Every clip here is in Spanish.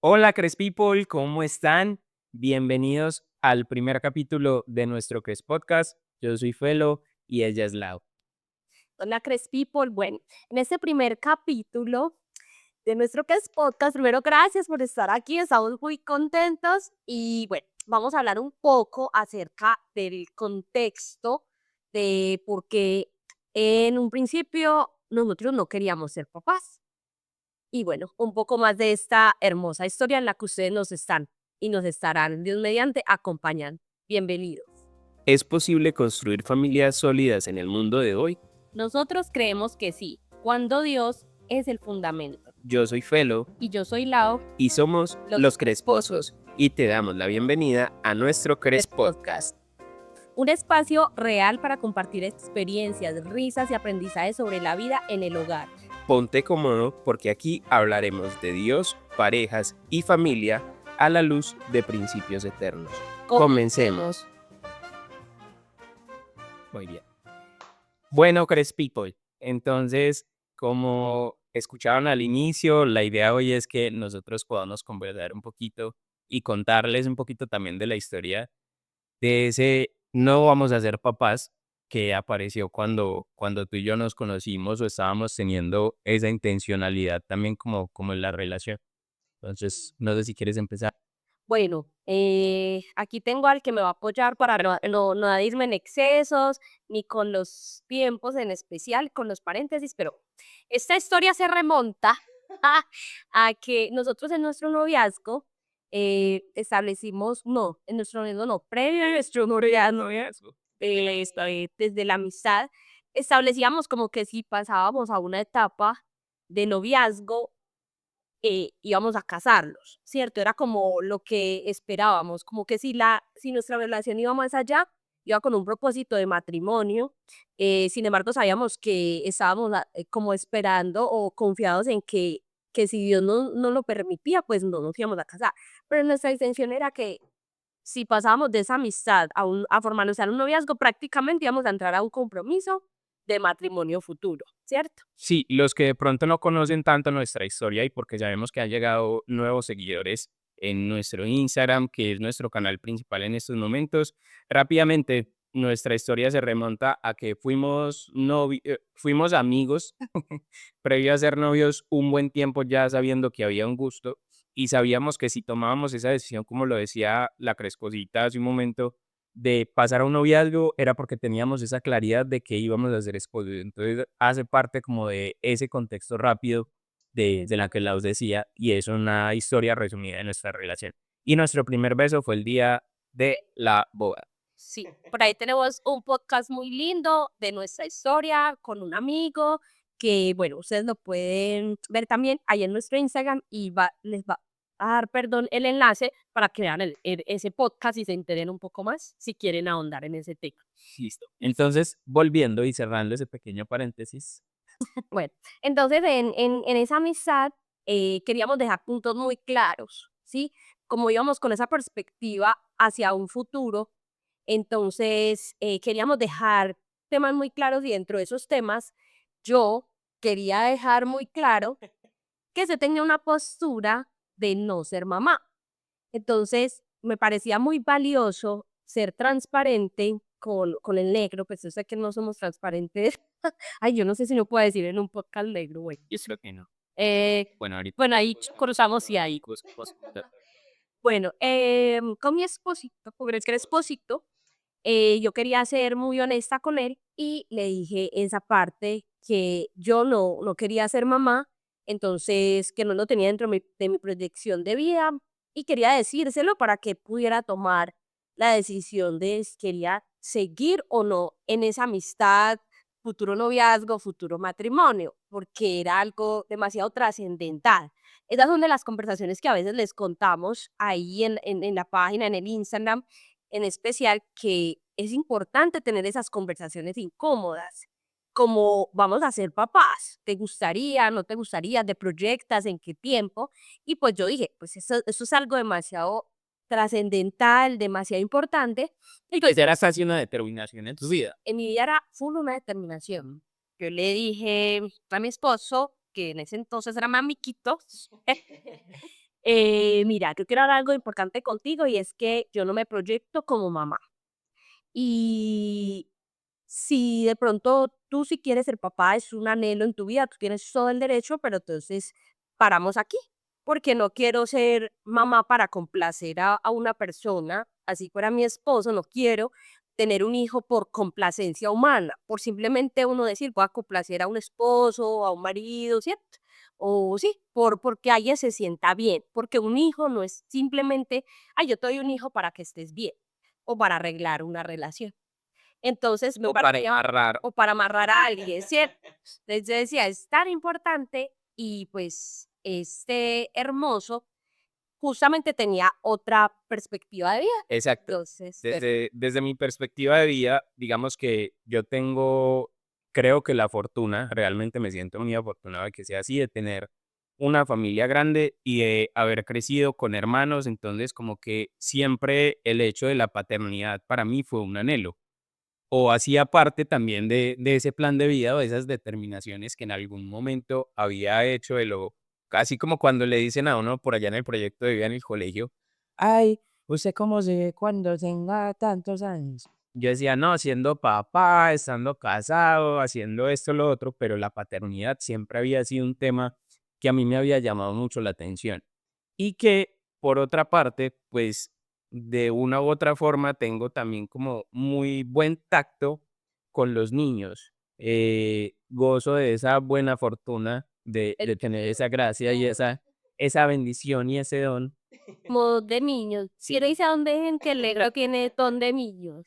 Hola, People, ¿cómo están? Bienvenidos al primer capítulo de nuestro Cres Podcast. Yo soy Felo y ella es Lau. Hola, People. Bueno, en este primer capítulo de nuestro que es podcast, primero gracias por estar aquí, estamos muy contentos y bueno, vamos a hablar un poco acerca del contexto de por qué en un principio nosotros no queríamos ser papás. Y bueno, un poco más de esta hermosa historia en la que ustedes nos están y nos estarán, Dios mediante, acompañando. Bienvenidos. ¿Es posible construir familias sólidas en el mundo de hoy? Nosotros creemos que sí, cuando Dios es el fundamento. Yo soy Felo Y yo soy Lao, y somos los Cresposos y te damos la bienvenida a nuestro Cres Podcast. un espacio real para compartir experiencias, risas y aprendizajes sobre la vida en el hogar. Ponte cómodo porque aquí hablaremos de Dios, parejas y familia a la luz de principios eternos. Comencemos. Muy bien. Bueno, People, entonces, como escucharon al inicio, la idea hoy es que nosotros podamos conversar un poquito y contarles un poquito también de la historia de ese no vamos a ser papás que apareció cuando tú y yo nos conocimos o estábamos teniendo esa intencionalidad también como en la relación. Entonces, no sé si quieres empezar. Bueno, aquí tengo al que me va a apoyar para no irme en excesos, ni con los tiempos en especial, con los paréntesis, pero esta historia se remonta a que nosotros en nuestro noviazgo establecimos, no, en nuestro noviazgo no, previo a nuestro noviazgo, desde la amistad, establecíamos como que si pasábamos a una etapa de noviazgo, íbamos a casarlos, ¿cierto? Era como lo que esperábamos, como que si nuestra relación iba más allá, iba con un propósito de matrimonio. Sin embargo, sabíamos que estábamos como esperando o confiados en que si Dios no lo permitía, pues no nos íbamos a casar. Pero nuestra intención era que si pasábamos de esa amistad a formarnos en un noviazgo, prácticamente íbamos a entrar a un compromiso de matrimonio futuro, ¿cierto? Sí, los que de pronto no conocen tanto nuestra historia y porque sabemos que han llegado nuevos seguidores en nuestro Instagram, que es nuestro canal principal en estos momentos, rápidamente nuestra historia se remonta a que fuimos amigos previo a ser novios un buen tiempo ya sabiendo que había un gusto y sabíamos que si tomábamos esa decisión, como lo decía la Cresposita hace un momento, de pasar a un noviazgo era porque teníamos esa claridad de que íbamos a ser esposos. Entonces hace parte como de ese contexto rápido de la que Laus decía y es una historia resumida de nuestra relación. Y nuestro primer beso fue el día de la boda. Sí, por ahí tenemos un podcast muy lindo de nuestra historia con un amigo que, bueno, ustedes lo pueden ver también ahí en nuestro Instagram y les va a dar, perdón, el enlace para que vean ese podcast y se enteren un poco más si quieren ahondar en ese tema. Listo. Entonces, volviendo y cerrando ese pequeño paréntesis, Bueno, entonces en esa amistad queríamos dejar puntos muy claros, ¿sí? Como íbamos con esa perspectiva hacia un futuro, entonces queríamos dejar temas muy claros y dentro de esos temas yo quería dejar muy claro que se tenía una postura de no ser mamá. Entonces me parecía muy valioso ser transparente con el negro, pues yo sé que no somos transparentes. Ay, yo no sé si no puedo decir en un podcast negro, güey. yo creo que no. Eh, Bueno, ahorita. bueno, ahí cruzamos y ahí. Bueno, con mi esposito, porque es que era esposito, yo quería ser muy honesta con él y le dije esa parte que yo no quería ser mamá, entonces que no lo tenía dentro de mi proyección de vida y quería decírselo para que pudiera tomar la decisión de si quería seguir o no en esa amistad, futuro noviazgo, futuro matrimonio, porque era algo demasiado trascendental. Esas son de las conversaciones que a veces les contamos ahí en la página, en el Instagram, en especial, que es importante tener esas conversaciones incómodas, como vamos a ser papás, ¿te gustaría, no te gustaría, te proyectas, en qué tiempo? Y pues yo dije, pues eso es algo demasiado trascendental, demasiado importante. Entonces, Esa era casi una determinación en tu vida. en mi vida era full una determinación. Yo le dije a mi esposo, que en ese entonces era mamiquito, Mira, yo quiero hablar algo importante contigo y es que yo no me proyecto como mamá. Y si de pronto tú si quieres ser papá, es un anhelo en tu vida, tú tienes todo el derecho, pero entonces paramos aquí, porque no quiero ser mamá para complacer a una persona, así fuera mi esposo, no quiero tener un hijo por complacencia humana, por simplemente uno decir, voy a complacer a un esposo, a un marido, ¿cierto? O sí, porque alguien se sienta bien, porque un hijo no es simplemente, ay, yo te doy un hijo para que estés bien o para arreglar una relación. Entonces, me O para parecía amarrar. o para amarrar a alguien, ¿cierto? Entonces, yo decía, es tan importante y, pues, este hermoso justamente tenía otra perspectiva de vida. Exacto. Entonces, Desde mi perspectiva de vida, digamos que yo tengo, creo que la fortuna, realmente me siento muy afortunado de que sea así, de tener una familia grande y de haber crecido con hermanos, entonces como que siempre el hecho de la paternidad para mí fue un anhelo. O hacía parte también de ese plan de vida o de esas determinaciones que en algún momento había hecho de lo así como cuando le dicen a uno por allá en el proyecto de vida en el colegio: "Ay, ¿usted cómo se ve cuando tenga tantos años?". Yo decía: "No, siendo papá, estando casado, haciendo esto, lo otro", pero la paternidad siempre había sido un tema que a mí me había llamado mucho la atención. Y que, por otra parte, pues, de una u otra forma tengo también como muy buen tacto con los niños. Gozo de esa buena fortuna de tener esa gracia y esa bendición y ese don. como de niños. Sí. Quiero irse a donde dicen que el negro tiene ton de niños.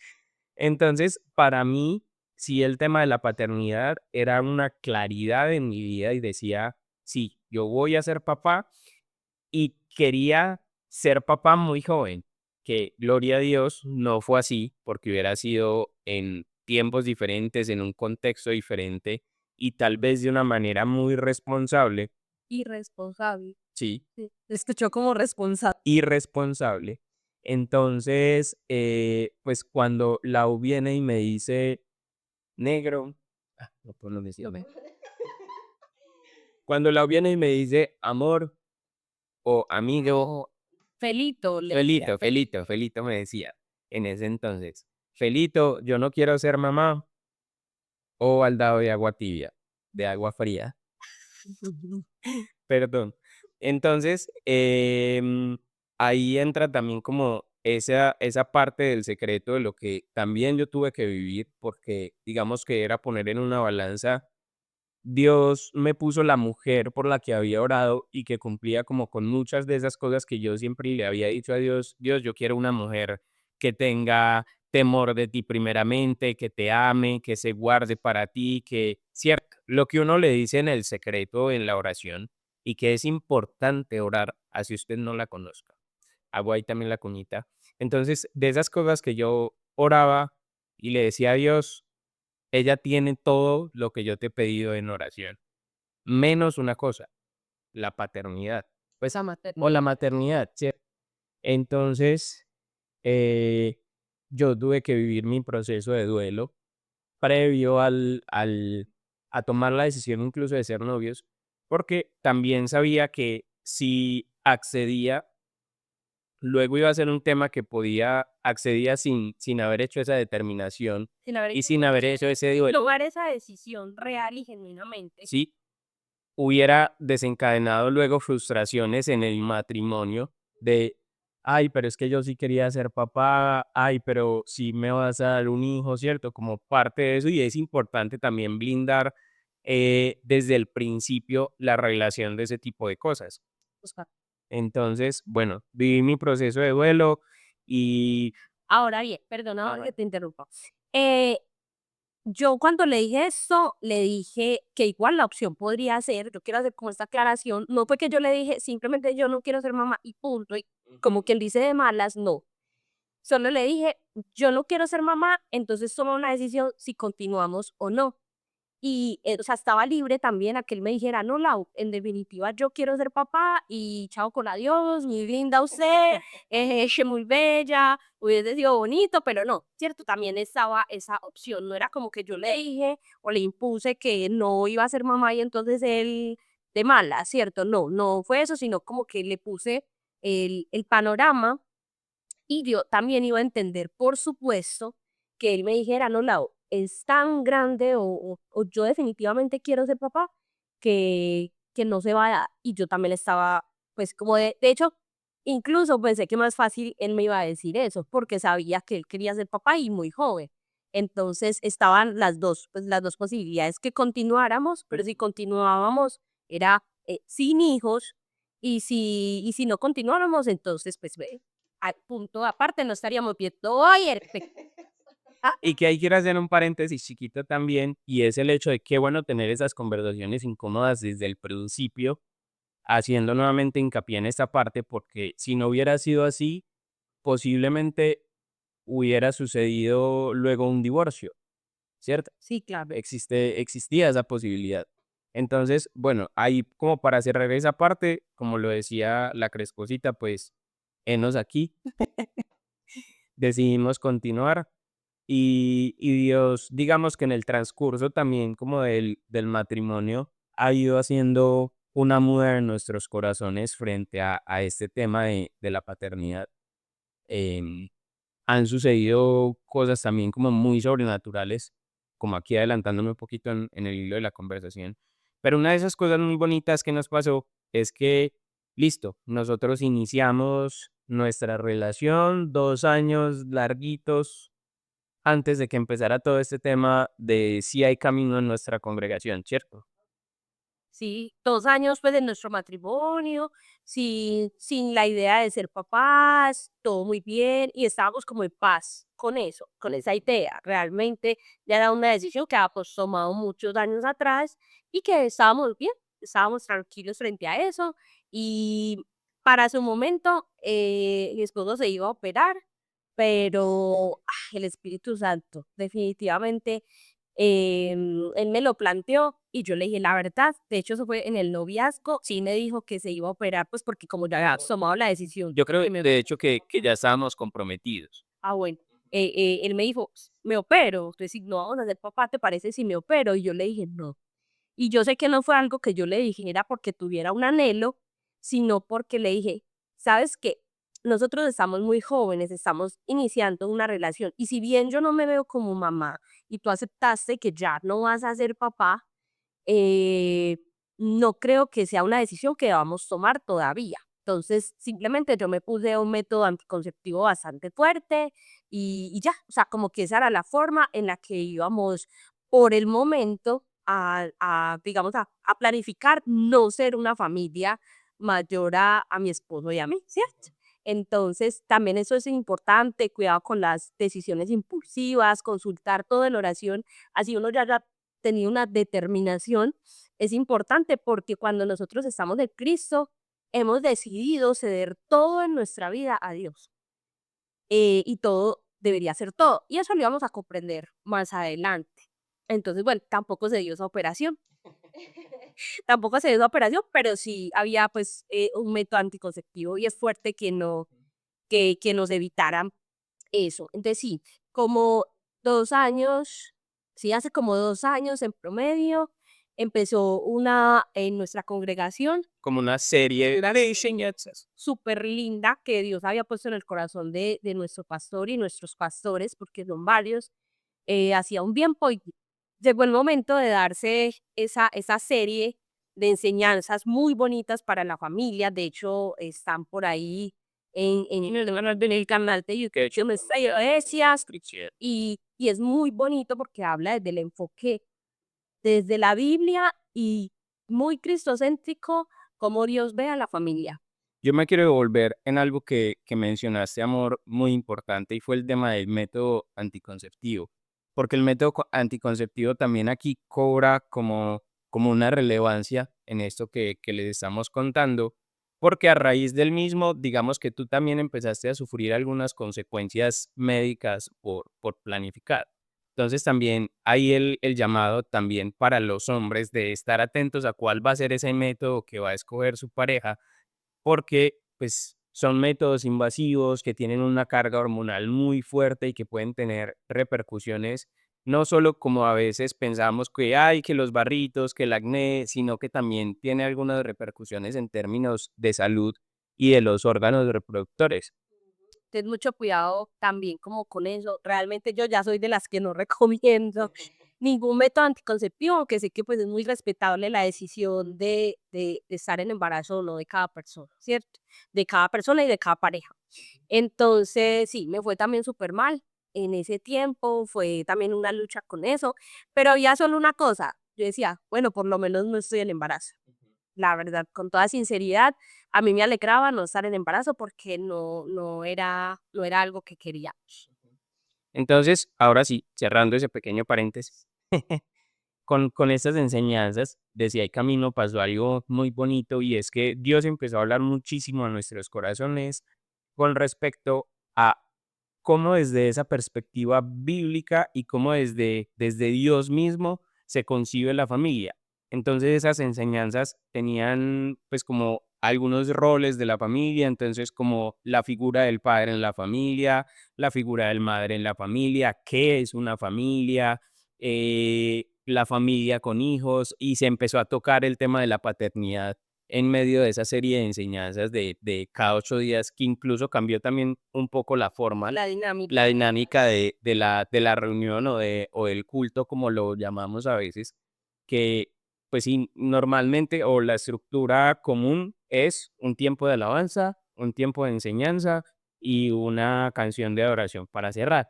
Entonces, para mí, sí, el tema de la paternidad era una claridad en mi vida y decía: "Sí, yo voy a ser papá". Y quería ser papá muy joven, que gloria a Dios no fue así, porque hubiera sido en tiempos diferentes, en un contexto diferente y tal vez de una manera muy responsable, Irresponsable. sí, Sí, se escuchó como responsable. irresponsable. Entonces, pues cuando Lau viene y me dice, negro, no puedo no decirme. Cuando Lau viene y me dice, amor o amigo. Felito, le decía. Felito me decía en ese entonces. Felito, yo no quiero ser mamá o baldado de agua tibia, de agua fría, perdón. Entonces, ahí entra también como esa parte del secreto de lo que también yo tuve que vivir, porque digamos que era poner en una balanza. Dios me puso la mujer por la que había orado y que cumplía como con muchas de esas cosas que yo siempre le había dicho a Dios, Dios, yo quiero una mujer que tenga temor de ti primeramente, que te ame, que se guarde para ti, que, cierto, lo que uno le dice en el secreto, en la oración, y que es importante orar, así usted no la conozca. Hago ahí también la cuñita. Entonces, de esas cosas que yo oraba y le decía a Dios, ella tiene todo lo que yo te he pedido en oración, menos una cosa, la paternidad, pues, La o la maternidad. maternidad, ¿cierto? Entonces, eh, yo tuve que vivir mi proceso de duelo previo a tomar la decisión incluso de ser novios, porque también sabía que si accedía, luego iba a ser un tema que accedía sin haber hecho esa determinación Sin haber y hecho sin haber hecho ese duelo, tomar esa decisión real y genuinamente. ¿sí? Hubiera desencadenado luego frustraciones en el matrimonio de, ay, pero es que yo sí quería ser papá, ay, pero sí me vas a dar un hijo, ¿cierto? Como parte de eso y es importante también blindar desde el principio la relación de ese tipo de cosas. Buscar. Entonces, bueno, viví mi proceso de duelo y Ahora bien, perdona que te interrumpa. Eh, yo cuando le dije eso, le dije que igual la opción podría ser, yo quiero hacer como esta aclaración, no fue que yo le dije simplemente yo no quiero ser mamá y punto, y como quien dice de malas, no. Solo le dije, yo no quiero ser mamá, entonces toma una decisión si continuamos o no. Y, o sea, estaba libre también a que él me dijera, no, Lau, en definitiva yo quiero ser papá y chao con adiós, muy linda usted, muy bella, hubiese sido bonito, pero no, ¿cierto? También estaba esa opción, no era como que yo le dije o le impuse que no iba a ser mamá y entonces él de mala, ¿cierto? No, no fue eso, sino como que le puse el panorama y yo también iba a entender, por supuesto, que él me dijera, no, Lau, es tan grande o yo definitivamente quiero ser papá que no se va a dar. Y yo también estaba, pues como de hecho, incluso pensé que más fácil él me iba a decir eso, porque sabía que él quería ser papá y muy joven. Entonces estaban las dos, pues las dos posibilidades que continuáramos, pero si continuábamos era sin hijos y si no continuáramos, entonces pues al punto aparte no estaríamos viendo hoy Y que ahí quiero hacer un paréntesis chiquito también, y es el hecho de qué bueno tener esas conversaciones incómodas desde el principio, haciendo nuevamente hincapié en esta parte, porque si no hubiera sido así, posiblemente hubiera sucedido luego un divorcio, ¿cierto? Sí, claro. Existía esa posibilidad. Entonces, bueno, ahí como para cerrar esa parte, como lo decía la Cresposita, pues, henos aquí, decidimos continuar. Y Dios, digamos que en el transcurso también como del matrimonio, ha ido haciendo una muda en nuestros corazones frente a este tema de la paternidad. Em, Han sucedido cosas también como muy sobrenaturales, como aquí adelantándome un poquito en el hilo de la conversación. Pero una de esas cosas muy bonitas que nos pasó es que, listo, nosotros iniciamos nuestra relación, 2 años larguitos antes de que empezara todo este tema de si hay camino en nuestra congregación, ¿cierto? Sí, 2 años, pues, de nuestro matrimonio, sin la idea de ser papás, todo muy bien, y estábamos como en paz con eso, con esa idea. Realmente ya era una decisión que habíamos tomado muchos años atrás y que estábamos bien, estábamos tranquilos frente a eso. Y para su momento, mi esposo se iba a operar, pero, el Espíritu Santo definitivamente él me lo planteó y yo le dije la verdad. De hecho, eso fue en el noviazgo. Sí me dijo que se iba a operar, pues porque como ya había tomado la decisión Yo creo, que me de hecho, que ya estábamos comprometidos. bueno, él me dijo, me opero. Entonces, si no vamos a ser papá, ¿te parece si me opero? Y yo le dije, no. Y yo sé que no fue algo que yo le dijera porque tuviera un anhelo, sino porque le dije, ¿sabes qué? Nosotros estamos muy jóvenes, estamos iniciando una relación y si bien yo no me veo como mamá y tú aceptaste que ya no vas a ser papá, eh, no creo que sea una decisión que debamos tomar todavía. Entonces, simplemente yo me puse un método anticonceptivo bastante fuerte y ya, o sea, como que esa era la forma en la que íbamos por el momento digamos, a planificar no ser una familia mayor a mi esposo y a mí, ¿cierto? Entonces, también eso es importante, cuidado con las decisiones impulsivas, consultar todo en oración, así uno ya tenía una determinación, es importante porque cuando nosotros estamos en Cristo, hemos decidido ceder todo en nuestra vida a Dios y todo debería ser todo. Y eso lo íbamos a comprender más adelante. Entonces, bueno, tampoco se dio esa operación, tampoco se dio esa operación, pero sí había pues un método anticonceptivo y es fuerte que no, que nos evitaran eso. Entonces sí, como 2 años, sí, hace como 2 años en promedio, empezó una en nuestra congregación Como una serie de enseñanzas. súper linda que Dios había puesto en el corazón de nuestro pastor y nuestros pastores, porque son varios, hacía un tiempo y llegó el momento de darse esa serie de enseñanzas muy bonitas para la familia. De hecho, están por ahí en el canal de YouTube de nuestra iglesia y es muy bonito porque habla desde el enfoque, desde la Biblia y muy cristocéntrico, cómo Dios ve a la familia. Yo me quiero devolver en algo que mencionaste, amor, muy importante, y fue el tema del método anticonceptivo. Porque el método anticonceptivo también aquí cobra como una relevancia en esto que les estamos contando, porque a raíz del mismo, digamos que tú también empezaste a sufrir algunas consecuencias médicas por planificar. Entonces también hay el llamado también para los hombres de estar atentos a cuál va a ser ese método que va a escoger su pareja porque pues son métodos invasivos que tienen una carga hormonal muy fuerte y que pueden tener repercusiones no solo como a veces pensamos que hay, que los barritos, que el acné, sino que también tiene algunas repercusiones en términos de salud y de los órganos reproductores. Ten mucho cuidado también como con eso. Realmente yo ya soy de las que no recomiendo ningún método anticonceptivo, aunque sé que pues es muy respetable la decisión de estar en embarazo o no de cada persona, ¿cierto? De cada persona y de cada pareja. Entonces, sí, me fue también súper mal en ese tiempo, fue también una lucha con eso, pero había solo una cosa, yo decía, bueno, por lo menos no estoy en embarazo. La verdad, con toda sinceridad, a mí me alegraba no estar en embarazo porque no era algo que quería. Entonces, ahora sí, cerrando ese pequeño paréntesis, con estas enseñanzas, decía el camino, pasó algo muy bonito y es que Dios empezó a hablar muchísimo a nuestros corazones con respecto a cómo desde esa perspectiva bíblica y cómo desde Dios mismo se concibe la familia. Entonces esas enseñanzas tenían pues como algunos roles de la familia, entonces como la figura del padre en la familia, la figura del madre en la familia, qué es una familia, la familia con hijos, y se empezó a tocar el tema de la paternidad en medio de esa serie de enseñanzas de cada 8 días, que incluso cambió también un poco La dinámica. la dinámica de la reunión o del culto, como lo llamamos a veces, que pues sí, normalmente o la estructura común es un tiempo de alabanza, un tiempo de enseñanza y una canción de adoración para cerrar.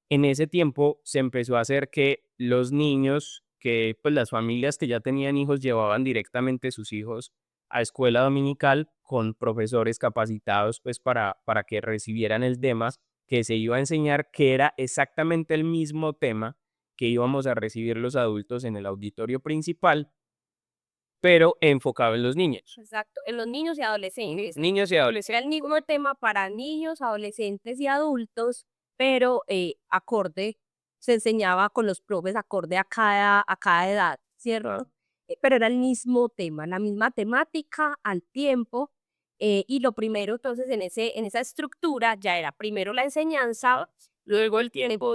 En ese tiempo se empezó a hacer que los niños, que pues las familias que ya tenían hijos llevaban directamente sus hijos a escuela dominical con profesores capacitados pues para que recibieran el tema que se iba a enseñar, que era exactamente el mismo tema que íbamos a recibir los adultos en el auditorio principal, pero enfocado en los niños. Exacto, en los niños y adolescentes. Niños y Era adolescentes. el mismo tema para niños, adolescentes y adultos, pero acorde, se enseñaba con los profes acorde a cada edad, ¿cierto? Pero era el mismo tema, la misma temática al tiempo. Y lo primero, entonces, en esa estructura ya era primero la enseñanza, luego el tiempo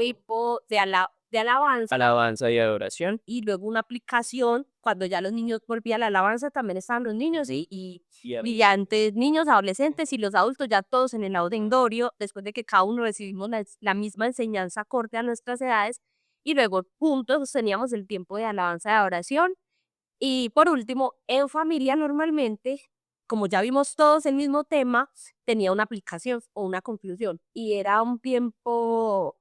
de alabanza Alabanza y adoración. y luego una aplicación, cuando ya los niños volvían a la alabanza, también estaban los niños Y a- y antes niños, adolescentes y los adultos, ya todos en el auditorio, después de que cada uno recibimos la misma enseñanza acorde a nuestras edades, y luego juntos teníamos el tiempo de alabanza y adoración. Y por último, en familia normalmente, como ya vimos todos el mismo tema, tenía una aplicación o una conclusión, y era un tiempo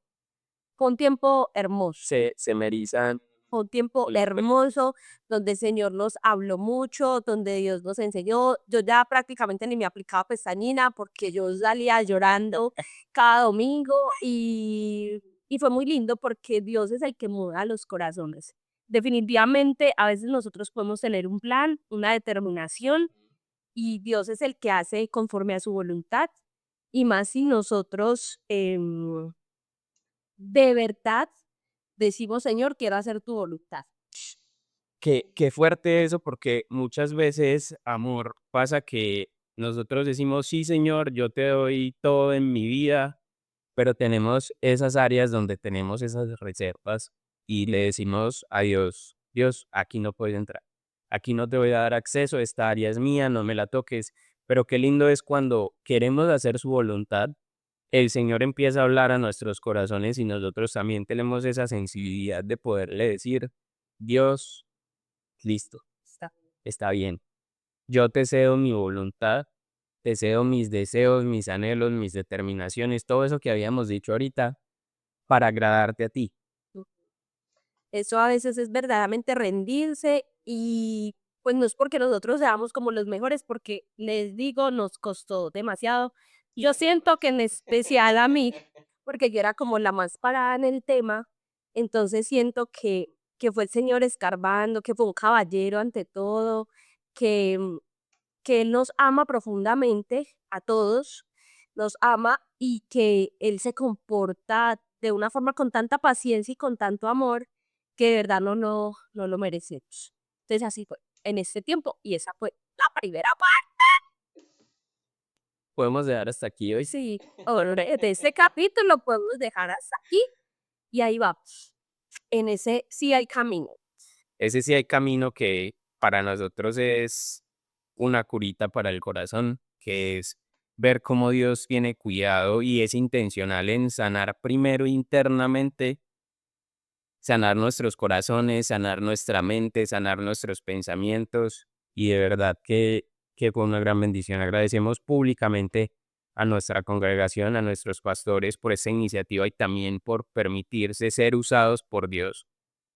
hermoso. se me erizan Fue un tiempo los pelos. hermoso, donde el Señor nos habló mucho, donde Dios nos enseñó. Yo ya prácticamente ni me aplicaba pestañina porque yo salía llorando cada domingo y fue muy lindo porque Dios es el que muda los corazones. Definitivamente, a veces nosotros podemos tener un plan, una determinación y Dios es el que hace conforme a su voluntad. Y más si nosotros de verdad decimos, Señor, quiero hacer tu voluntad. Qué fuerte eso, porque muchas veces, amor, pasa que nosotros decimos: "Sí, Señor, yo te doy todo en mi vida", pero tenemos esas áreas donde tenemos esas reservas y le decimos a Dios: "Dios, aquí no puedes entrar. Aquí no te voy a dar acceso, esta área es mía, no me la toques". Pero qué lindo es cuando queremos hacer su voluntad, el Señor empieza a hablar a nuestros corazones y nosotros también tenemos esa sensibilidad de poderle decir: "Dios, listo, está bien. Yo te cedo mi voluntad, te cedo mis deseos, mis anhelos, mis determinaciones, todo eso que habíamos dicho ahorita, para agradarte a ti". Eso a veces es verdaderamente rendirse y pues no es porque nosotros seamos como los mejores, porque les digo, nos costó demasiado. Yo siento que en especial a mí, porque yo era como la más parada en el tema, entonces siento que fue el Señor escarbando, que fue un caballero ante todo, que, que Él nos ama profundamente a todos, nos ama y que Él se comporta de una forma con tanta paciencia y con tanto amor que de verdad no lo merecemos. Entonces así fue en este tiempo y esa fue la primera parte. Podemos dejar hasta aquí hoy. Sí, ahora de este capítulo podemos dejar hasta aquí y ahí vamos. en ese sí hay camino. Ese sí hay camino que para nosotros es una curita para el corazón, que es ver cómo Dios tiene cuidado y es intencional en sanar primero internamente, sanar nuestros corazones, sanar nuestra mente, sanar nuestros pensamientos. Y de verdad que fue una gran bendición. Agradecemos públicamente a nuestra congregación, a nuestros pastores por esa iniciativa y también por permitirse ser usados por Dios,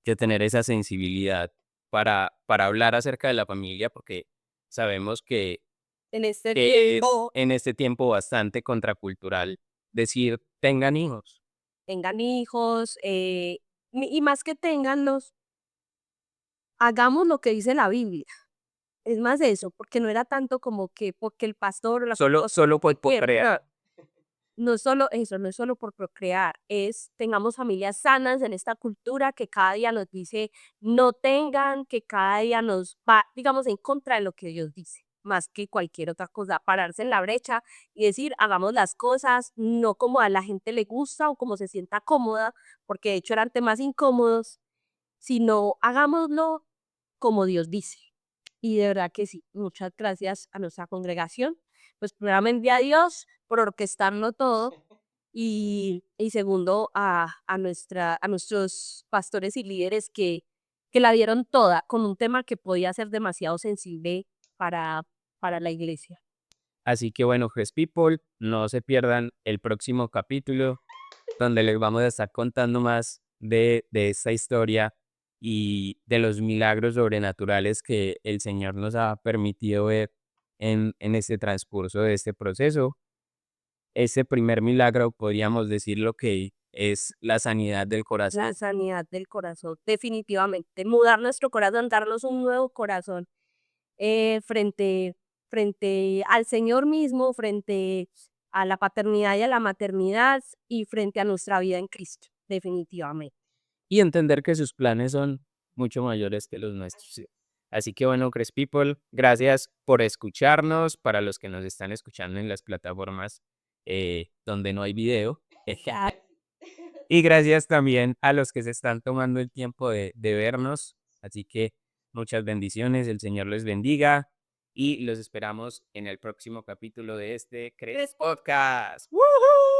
de tener esa sensibilidad para hablar acerca de la familia, porque sabemos En este que es tiempo en este tiempo bastante contracultural decir tengan hijos. tengan hijos, y más que tenganlos, hagamos lo que dice la Biblia. Es más eso, porque no era tanto como que porque el pastor o la Solo por quieren, crear. no es solo eso, no es solo por procrear, es tengamos familias sanas en esta cultura que cada día nos dice no tengan, que cada día nos va, digamos, en contra de lo que Dios dice, más que cualquier otra cosa, pararse en la brecha y decir, hagamos las cosas no como a la gente le gusta o como se sienta cómoda, porque de hecho eran temas incómodos, sino hagámoslo como Dios dice. Y de verdad que sí, muchas gracias a nuestra congregación, pues primeramente a Dios por orquestarlo todo y segundo a nuestros pastores y líderes que la dieron toda con un tema que podía ser demasiado sensible para, para la iglesia. Así que bueno, Crest People, no se pierdan el próximo capítulo donde les vamos a estar contando más de esta historia y de los milagros sobrenaturales que el Señor nos ha permitido ver en este transcurso de este proceso. Ese primer milagro podríamos decir lo que es la sanidad del corazón. La sanidad del corazón, definitivamente. Mudar nuestro corazón, darnos un nuevo corazón frente al Señor mismo, frente a la paternidad y a la maternidad y frente a nuestra vida en Cristo, definitivamente. Y entender que sus planes son mucho mayores que los nuestros. Sí. Así que bueno, Crest People, gracias por escucharnos. Para los que nos están escuchando en las plataformas donde no hay video. Y gracias también a los que se están tomando el tiempo de vernos. Así que muchas bendiciones, el Señor les bendiga y los esperamos en el próximo capítulo de este Crest Podcast. ¡Woohoo!